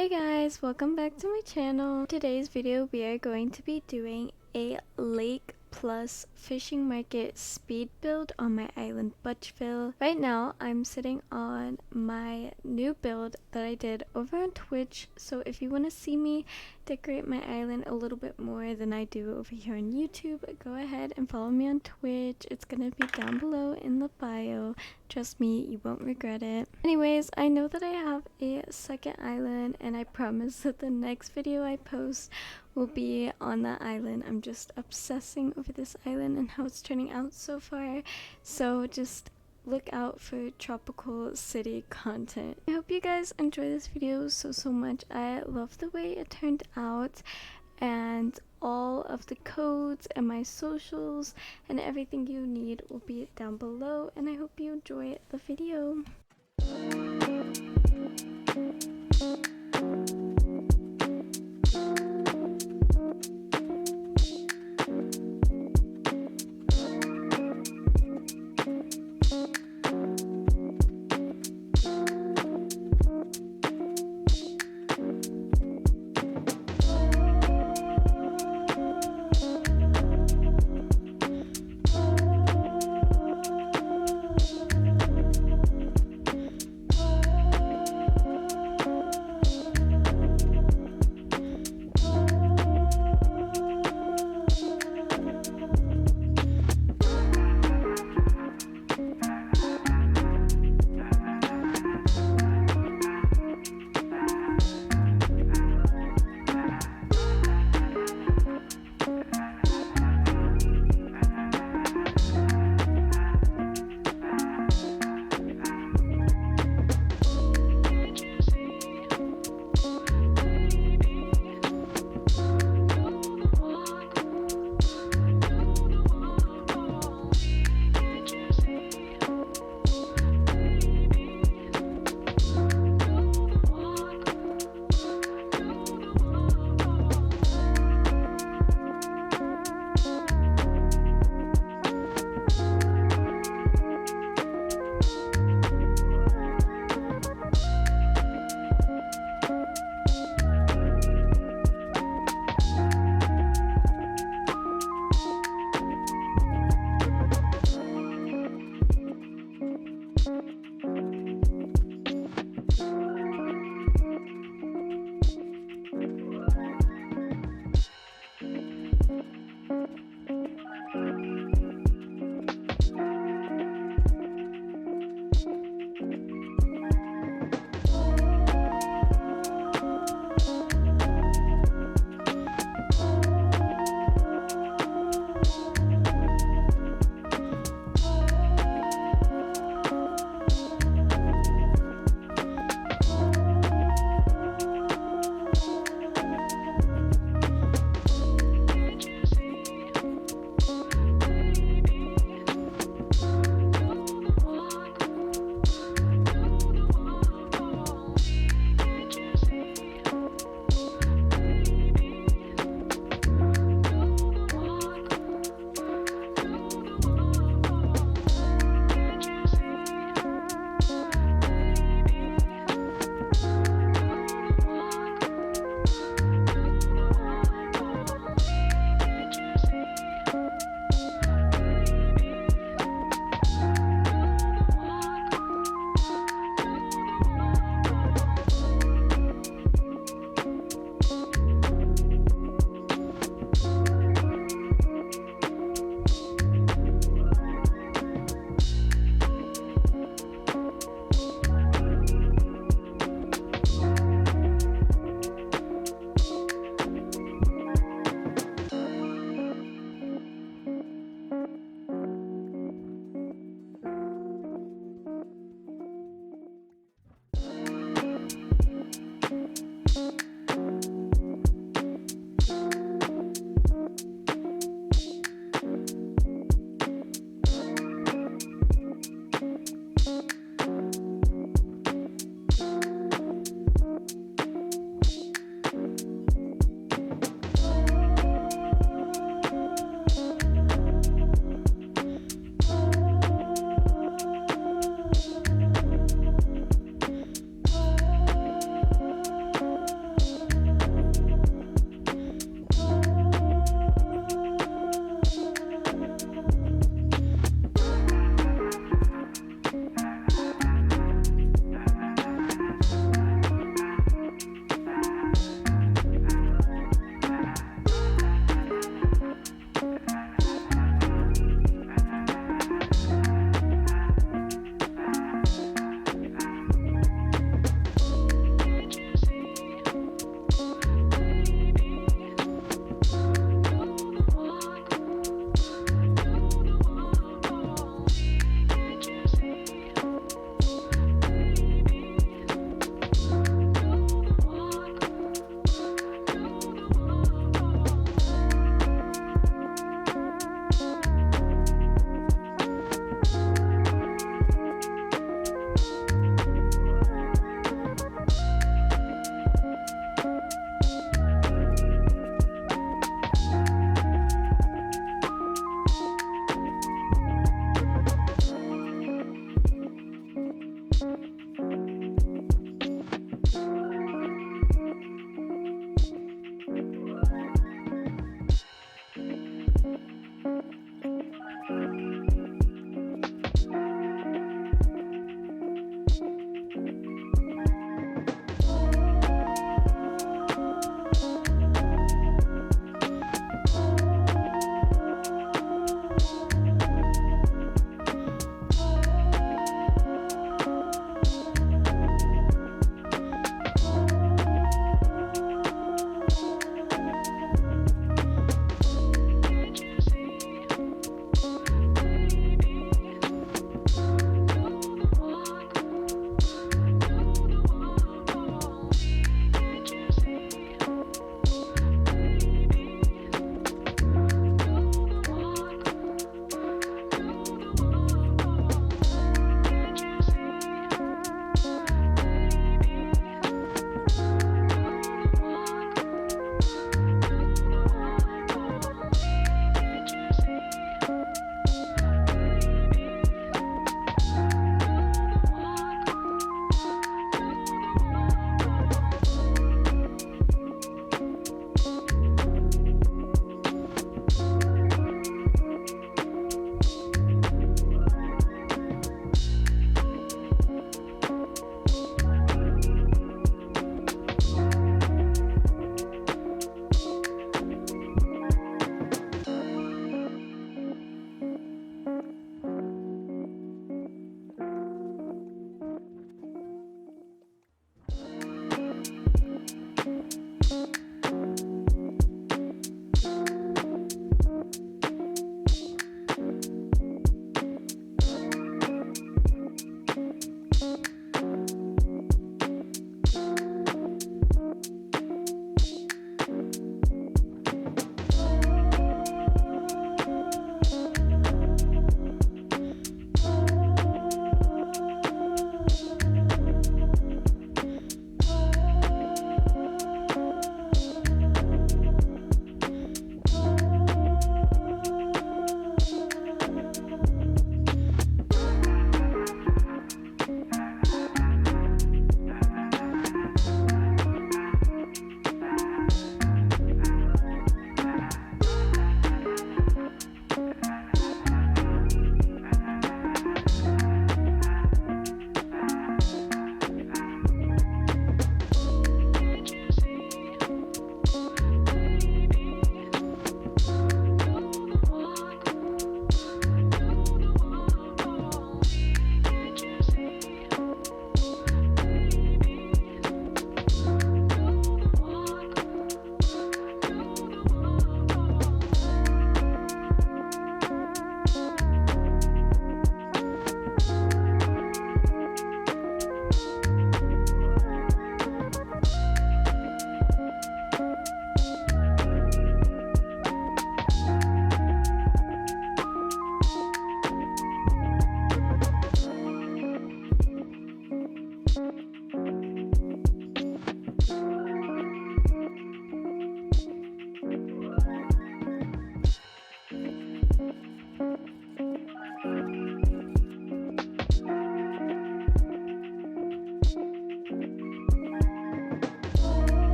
Hey guys, welcome back to my channel. Today's video we are going to be doing a lake plus fishing market speed build on my island Butchville. Right now I'm sitting on my new build that I did over on Twitch, so if you want to see me decorate my island a little bit more than I do over here on YouTube, go ahead and follow me on Twitch. It's gonna be down below in the bio. Trust me, you won't regret it. Anyways, I know that I have a second island and I promise that the next video I post will be on that island. I'm just obsessing over this island and how it's turning out so far, so just look out for tropical city content. I hope you guys enjoy this video so much. I love the way it turned out, and all of the codes and my socials and everything you need will be down below, and I hope you enjoy the video.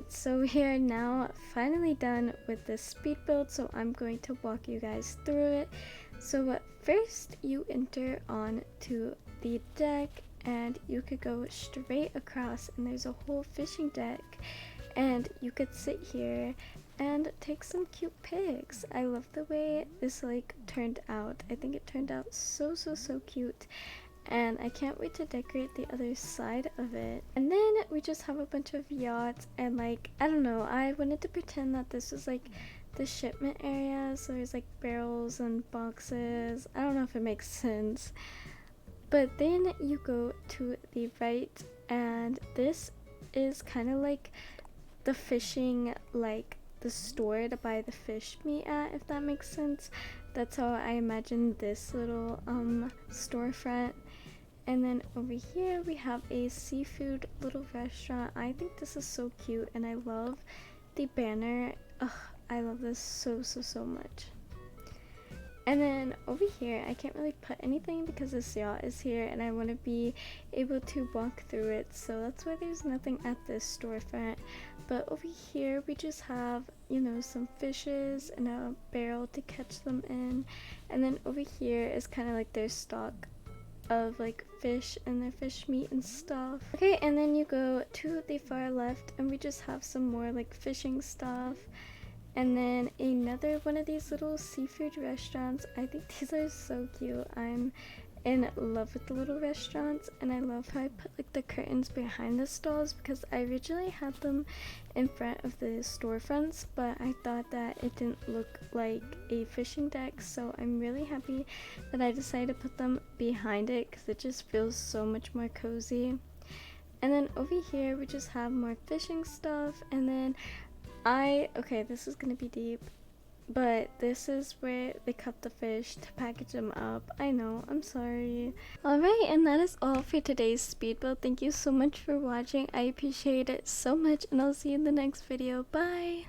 Alright, so we are now finally done with the speed build, so I'm going to walk you guys through it. So first you enter on to the deck and you could go straight across, and there's a whole fishing deck, and you could sit here and take some cute pics. I love the way this like turned out. I think it turned out so cute, and I can't wait to decorate the other side of it. And then we just have a bunch of yachts, and like, I don't know, I wanted to pretend that this was like the shipment area, so there's like barrels and boxes. I don't know if it makes sense. But then you go to the right, and this is kind of like the fishing, like the store to buy the fish meat at, if that makes sense. That's how I imagine this little storefront. And then over here we have a seafood little restaurant. I think this is so cute, and I love the banner. Ugh, I love this so much. And then over here, I can't really put anything because this yacht is here and I want to be able to walk through it, so that's why there's nothing at this storefront. But over here we just have, you know, some fishes and a barrel to catch them in. And then over here is kind of like their stock of like fish and their fish meat and stuff. Okay, and then you go to the far left and we just have some more like fishing stuff. And then another one of these little seafood restaurants. I think these are so cute. I'm in love with the little restaurants, and I love how I put like the curtains behind the stalls because I originally had them in front of the storefronts, but I thought that it didn't look like a fishing deck, so I'm really happy that I decided to put them behind it because it just feels so much more cozy. And then over here we just have more fishing stuff, and then okay, this is gonna be deep, but this is where they cut the fish to package them up. I know, I'm sorry. Alright, and that is all for today's speed build. Thank you so much for watching. I appreciate it so much, and I'll see you in the next video. Bye!